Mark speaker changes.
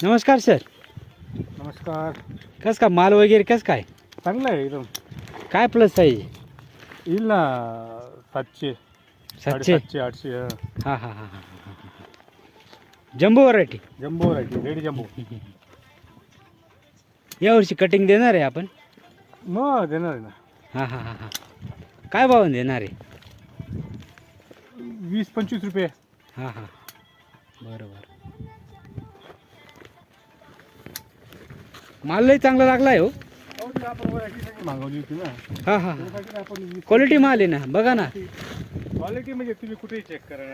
Speaker 1: नमस्कार सर.
Speaker 2: नमस्कार.
Speaker 1: कस का माल वगैरे कस काय?
Speaker 2: चांगलं आहे एकदम.
Speaker 1: काय प्लस आहे?
Speaker 2: येईल ना 700
Speaker 1: 700.
Speaker 2: 750 800.
Speaker 1: हां हां हां हां जम्बो व्हरायटी.
Speaker 2: जम्बो आहे, रेडी जम्बो.
Speaker 1: यावर्षी कटिंग देणार आहे आपण?
Speaker 2: मग देणार आहे ना.
Speaker 1: हां हां हां हां काय भावाने देणार आहे?
Speaker 2: 20-25 रुपये.
Speaker 1: हां हां बरोबर. माल लई चांगला लागला आहे हो.
Speaker 2: आपण व्हरायटी सगळी मागवली होती ना.
Speaker 1: हां हां
Speaker 2: त्यासाठी आपण
Speaker 1: क्वालिटी माल आहे ना, बघा ना.
Speaker 2: क्वालिटी म्हणजे तुम्ही कुठेही चेक करा.